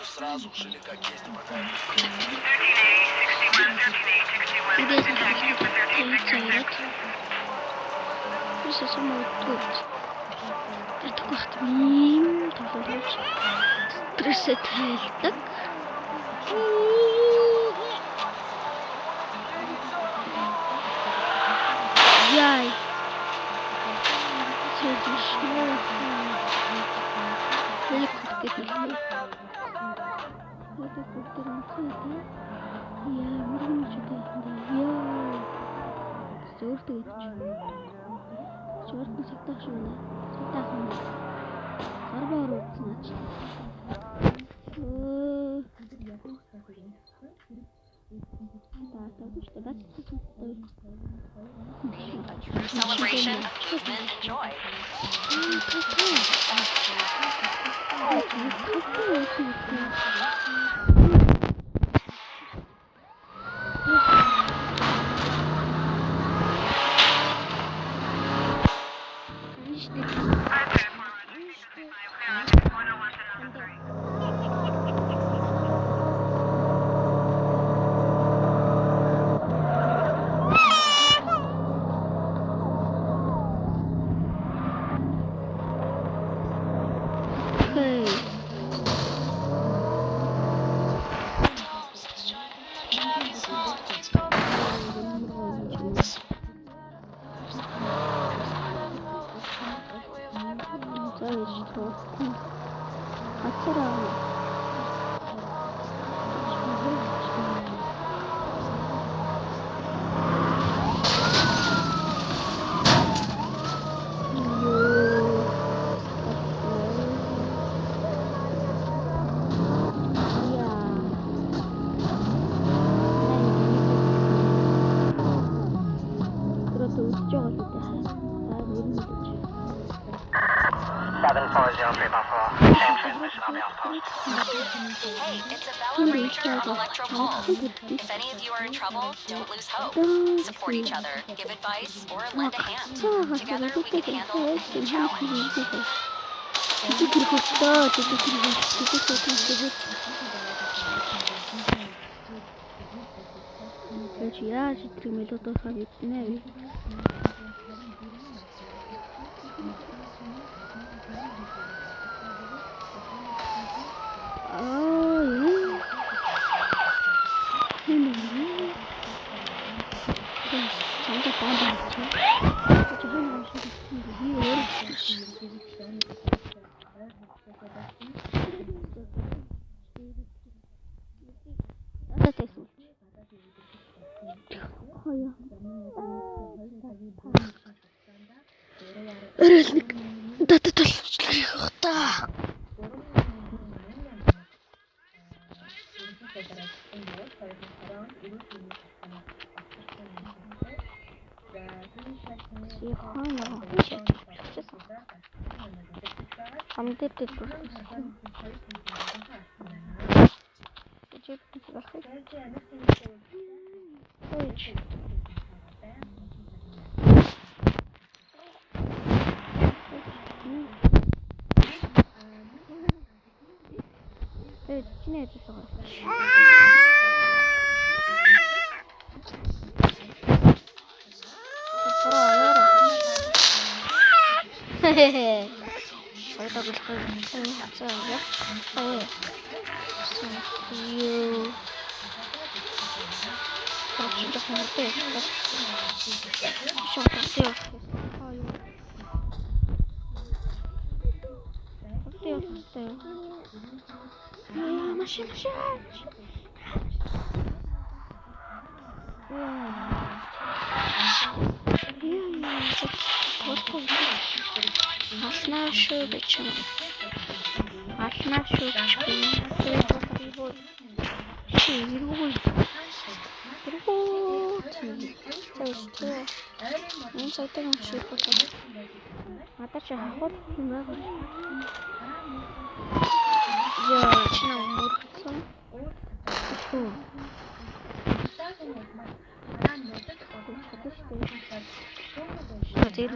Сразу ушли, как есть пока. Стрессэт хэлдэг. Яй. Хэвшээ. Helikopter. Зөөртэй гэж. Чорт сагтах шүү. Сагтах юм. Гарбаар утсан ач. Celebration of movement and joy. Hey, it's a Valorant on Electro Pulse. If any of you are in trouble, don't lose hope. Support each other, give advice, or lend a hand. Together we can handle any challenge. Өрөөлнэг датад болчихлоо явах та. Алнаа шүү гэж юм. Алнаа шүү гэж би. Иргүү. Энэ цагтаа юм шиг болоо. Одоо ч хахад юм байна. Яа, чинаа мөрцөн. Шүү. Тэр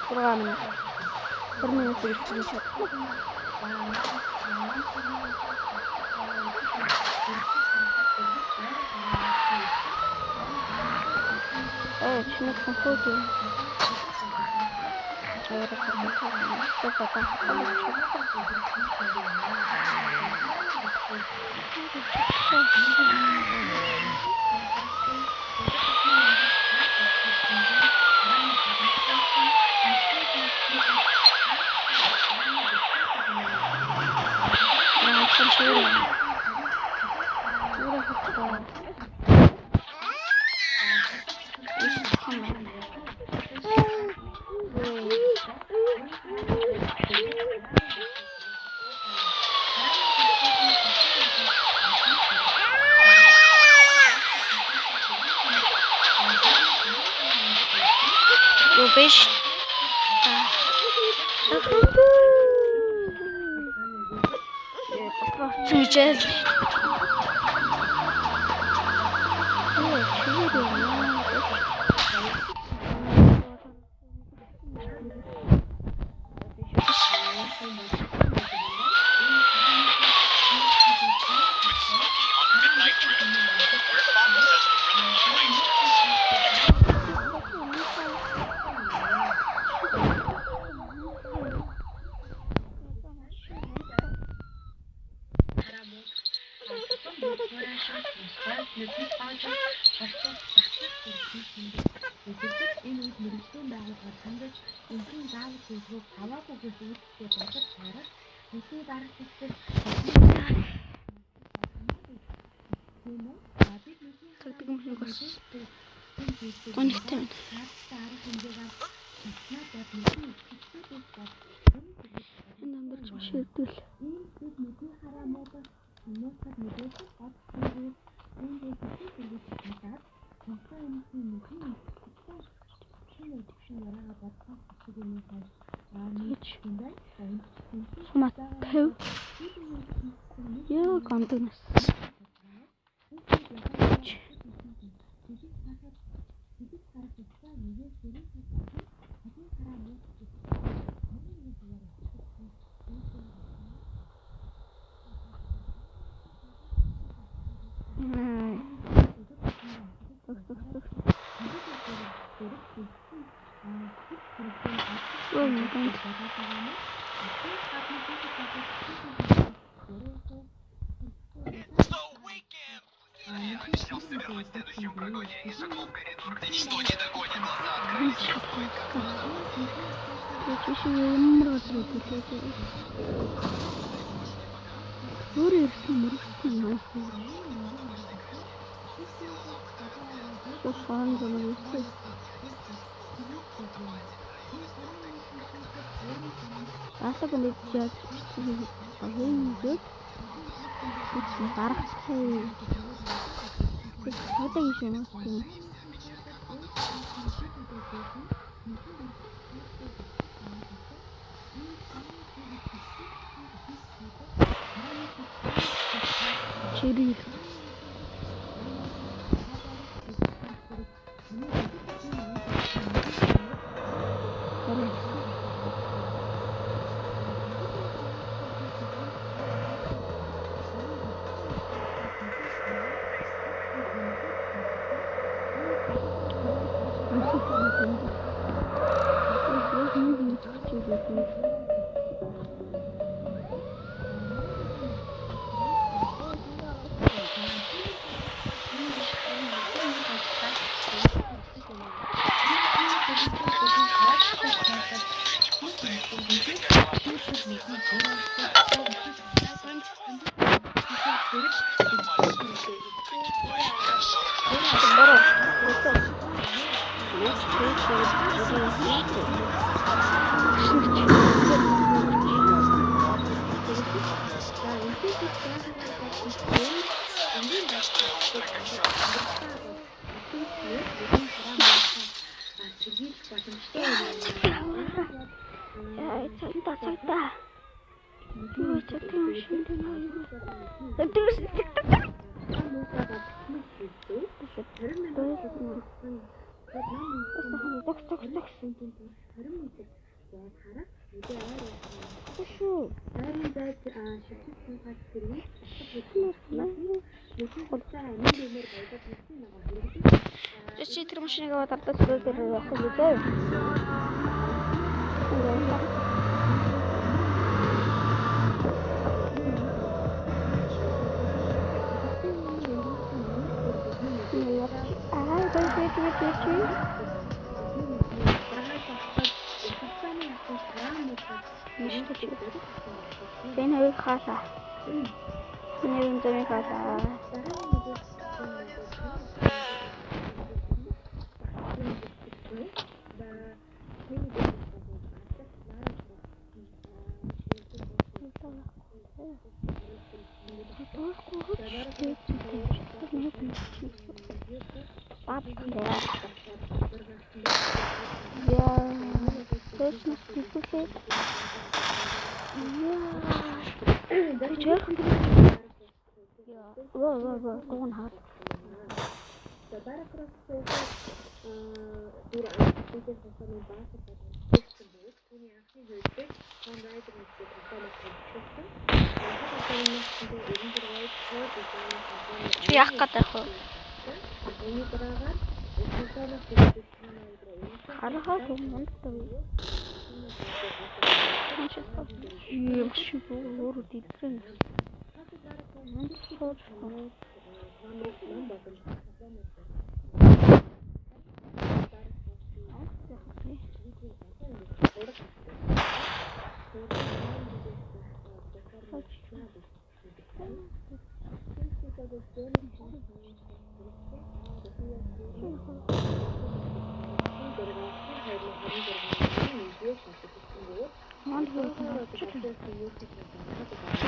програмын терминал хэрэгжүүлж чадсан. Чиний компьютер. Биш. Чүжэл. следующем прогоне и шагнул в коридор, где ничто не догонит, глаза открылись, и какой Чирик. цагтаа. Юу цагтаа шинэ нөө. Чи тэр машиныг аваад ардаас дээр явах юм дээ. Ben hơi khó là nên cho nên khó là con hả? Чи яах гэдэг вэ? Харахад юмддаг. Юм шиг өөр дэвтрэн.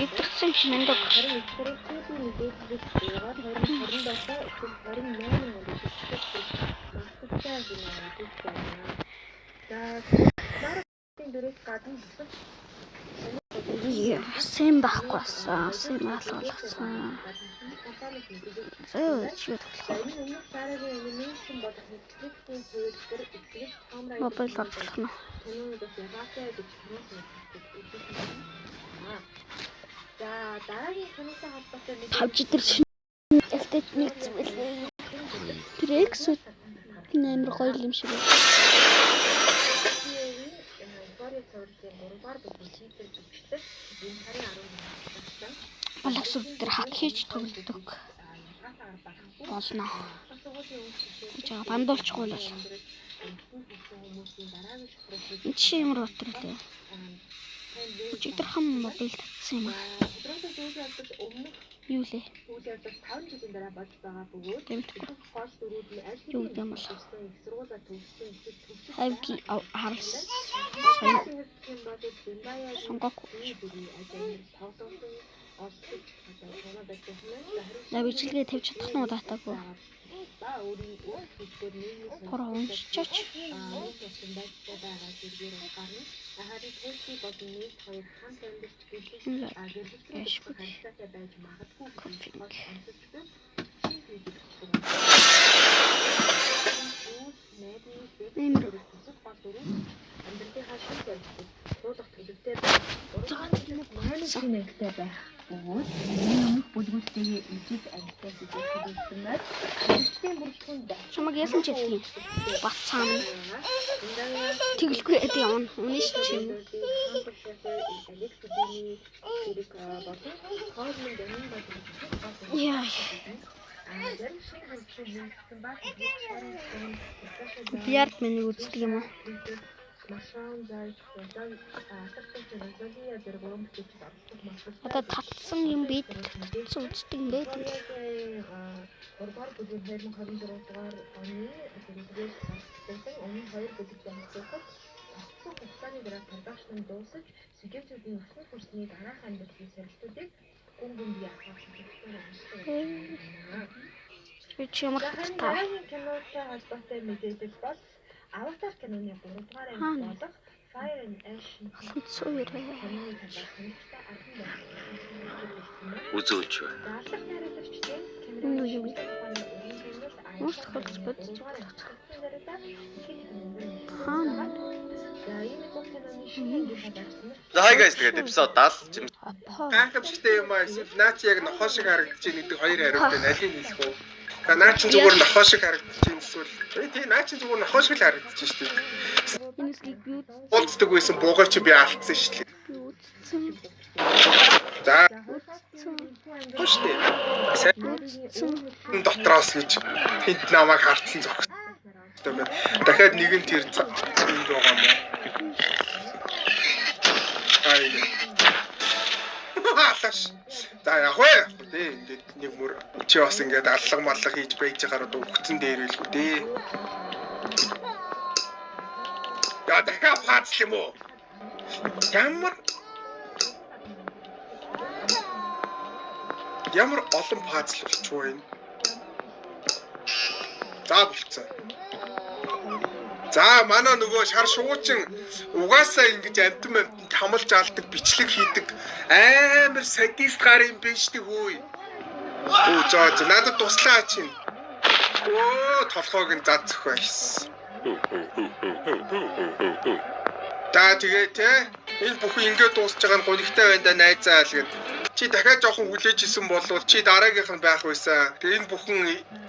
Итэрсэн шинэндэг. Сэм байхгүй болсон. Сэм алгуулсан. Чи мобайл орлох нь. Тавчидэр шинэ элтэт нэгсэн байлээ. Трекс нэмэр гоё юм шиг байна. Алекс өдөр хак хийж тоглодог. Болно. Гэж бандуулчихгүй л. Чи ямар өтрлээ? Өчигдөр хам мобайл татсан юм аа. Юу лээ? Юу юм бол? Хайвги харсан. Сонгохгүй. Навижилгээ тавьж чадах нь удаатай. Гурав уншчаач. Чамаг яасан ч хэлхий. Бацаан. Тэглэхгүй эд явна. Үнэш чи. Яа. Биард миний үздэг юм уу? Одоо татсан юм бид татсан үздэг юм бэ? Чи ямар кинотой холбоотой мэдээлэл бол Аватар киноны 3 дугаар ангид болох Суура. Үзүүлж байна. Юу. Most хөлбөд. Хаана? За hi guys тэгээд эпизод 70 Апа. гайхамшигтай юм аа. Эсвэл наа чи яг нохоо шиг харагдаж байна гэдэг хоёр хариултыг алийг хэлэх үү? Та наа чи зүгээр нохоо шиг харагдаж байна эсвэл тий наа чи зүгээр нохоо шиг л харагдаж шүү дээ. Энэ үсгийг би Уулздаг байсан буугаа чи би алдсан шүү дээ. үзсэн. За Үзсэн. шүү дээ. Сайн дотроос гэж тэнд намайг хартсан зогссон. Дахиад нэгэн тэр энд байгаа юм. Ай. Алаш. За яг вэ? Дээ ингээд нэг мөр чи бас ингээд аллах маллах хийж байж гараад өгцөн дээр байлгүй дээ. Я дахиад фацл юм уу? Ямар олон фацл болчихвоо энэ. За болцсон. За манай нөгөө шар шуучин угаасаа ингэж амтан хамалж алдаг бичлэг хийдэг амар садист гар юм биш үү хөөе. Оо за надад туслаа чинь. Оо толгойг нь зад зөх байс. За тэгээ те энэ бүхэн ингээд дуусж байгаа нь гонигтай байна да найзаа л гэд. Чи дахиад жоохон хүлээж исэн болвол чи дараагийнх нь байх байсан. Тэгээ энэ бүхэн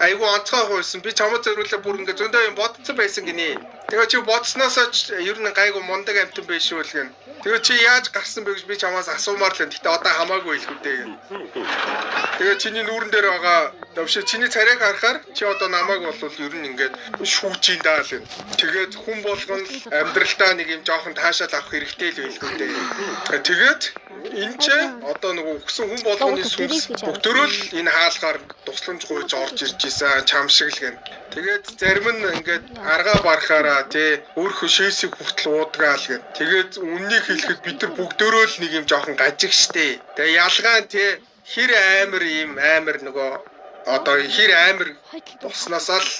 айгүй онцгой байсан. Би чамд зориулаа бүр ингээд зөндөө юм бодсон байсан гинэ. Тэгээ чи бодсноосоо ер нь гайгүй мундаг амтан биш үү л гэн. Тэгээ чи яаж гарсан бэ гэж би чамаас асуумаар л. Гэтэ одоо хамаагүй л үү дээ гэн. Тэгээ чиний нүүрэн дээр байгаа өвшөө чиний царайг харахаар чи одоо намайг болвол ер нь ингээд шүүж ин даа л гэн. Тэгээд хүн болгон амьдралдаа нэг юм жоохон таашаал авах хэрэгтэй л байлгүй дээ. Тэгээд энэ ч одоо нөгөө өгсөн хүн болгоны сүнс бүгдөө л энэ хаалгаар тусламж гуйж орж ирж исэн чам шиг л гэн. Тэгээд зарим нь ингээд аргаа барахаараа тий өөрхөө шээсийг хүртэл уудгаа л гэн. Тэгээд үннийг хэлэхэд бид нар бүгдөө л нэг юм жоохон гажиг штэ. Тэгээ ялгаа нь тий хэр амар нөгөө одоо хэр амар босноосоо л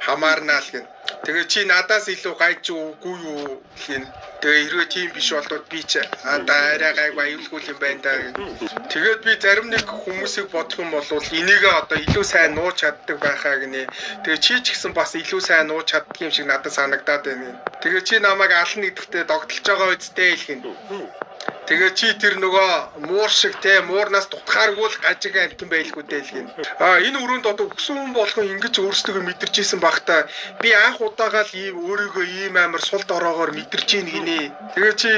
хамаарнаа л гэн. Тэгээ чи надаас илүү гайж үгүй юу гэн. Тэгээ хэрвээ тийм биш болоод би ч арай гайгүй аюулгүй юм байна даа. Тэгээд би зарим нэг хүмүүсийг бодох юм бол энийг одоо илүү сайн нууж чаддаг байхаа гинэ. Тэгээ чи ч гэсэн бас илүү сайн нууж чаддаг юм шиг надад санагдаад байна. Тэгээ чи намайг ална гэдэгтээ догтлож байгаа үсттэй л гин. Тэгээ чи тэр нөгөө муур шиг те муурнаас дутхааргүй л гажиг амтан байлгүй дээ л гин. Энэ өрөөнд одоо өгсөн хүн болгон ингэж өөрсдөө мэдэрч исэн багтаа би анх удаага л өөрийгөө ийм амар сул дороогоор мэдэрч ийн гинэ. Тэгээ чи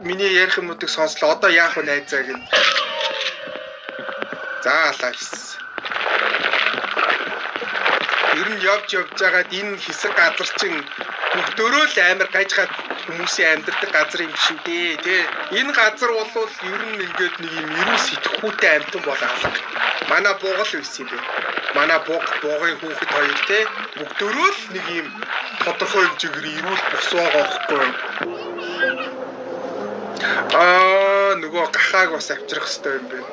миний ярих юмнуудыг сонслоо. Одоо яах вэ найзаа гин. За лайс. Ер нь явж байгаад энэ хэсэг газар чинь бүгдөө л амар гажгаад хүмүүсийн амьдардаг газар юм шиг дээ тий. Энэ газар бол ер нь ингээд нэг юм эрүү сэтгхүүтэй амтан болоо. Манай буугал байсан юм бэ. Манай буугын хүүхэд хоёр тий бүгдөө л нэг юм тодорхой хэмжээгээр эрүүл бус байгаа байхгүй. Нөгөө гахааг бас авчрах хэрэгтэй юм байна.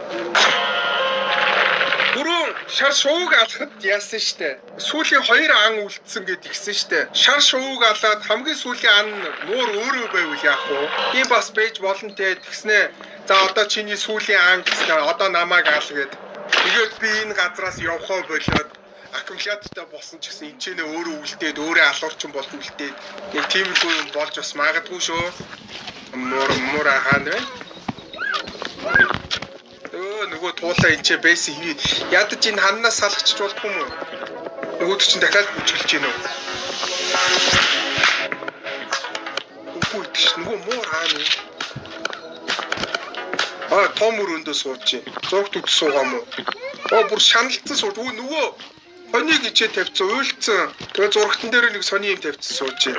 Бүрэн шар шууг алхад яасан штэ. Сүүлийн 2 ан үлдсэн гэд ихсэн штэ. Шар шууг алаад хамгийн сүүлийн ан муур өөрөө байвал яах вэ? Тийм бас байж болно те тэгснэ. За одоо чиний сүүлийн ан гэснэ. Одоо намайг ал гэд. Тэгээд би энэ газраас явхаа болоод аккумулятортай болсон ч гэсэн энэ ч нэ өөрөө үлдээд өөрөө алуурчин болт үлдээд нэг тиймэрхүү юм болж бас магадгүй шүү. Муур хаана вэ? Нөгөө туулаа энэ ч байсан хий. Ядаж энэ ханнаас салгачч болдгүй юм уу? Нөгөөд чинь дахиад бүжгэлж гинэ үү? Үгүй тийш нөгөө муур хаана вэ? Том өрөөндөө сууж чинь. Зургт үд суугаа мó. Бүр шаналцсан сууж. Нөгөө хоньыг ичээ тавьцсан, уйлцсан. Тэгээ зургтан дээр нэг сони юм тавьцсан сууж чинь.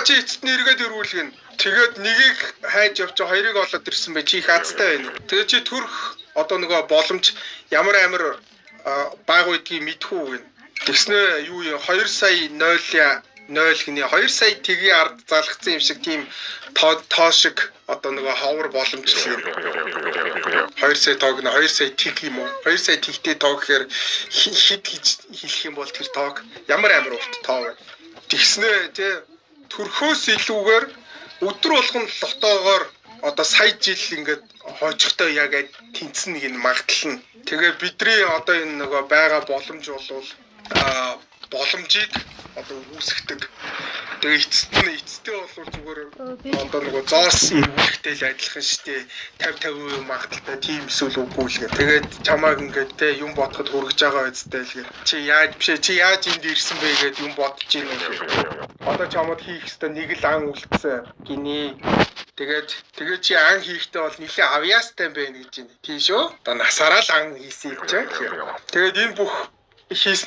Чи эцэст нь эргээд ирүүлгэн. Тэгээд нэгийг хайж явж хоёрыг олоод ирсэн бай. Чи их азтай байна. Тэгээ чи төрөх одоо нөгөө боломж ямар амар баг байдгийг мэдхүү гэн. Тэгснэ юу 2 сая 0 гинэ 2 сая тгийн ард залгцсан юм шиг тийм тоо шиг одоо нөгөө ховор боломж л юм. 2 сая тоог нь 2 сая тэг юм уу? 2 сая тэгтэй тоо гэхээр хэд гэж хэлэх юм бол тэр тоог ямар амар урт тоо вэ? Тэгснэ тий төрхөөс илүүгээр өдөр болгон лотоогоор одоо сая жил ингээд хожихтой яг тэнцэн нэг нь магадлал нь. Тэгээ бидний одоо энэ нөгөө байгаа боломж бол боломжийг одоо үүсгдэг. Тэгээ эцэстээ бол зүгээр одоо нөгөө зоос үүрэгтэй л адилхан шүү дээ. 50% магадaltaй тийм эсвэл үгүй л гэ. Тэгээд чамааг ингээд те юм бодоход хүрэж байгаа үстэй л гэ. Чи яаж энд ирсэн бэ гэдээ юм бодож ийн. Одоо чамд хийх ёстой нэг л ан үлдсэн гинэ. Тэгээд чи ан хийхдээ бол нэлээ авьяастай байна гэж байна. Тийм шүү. Одоо насаараа л ан хийсэн юм чинь. Тэгээд энэ бүх хийсэн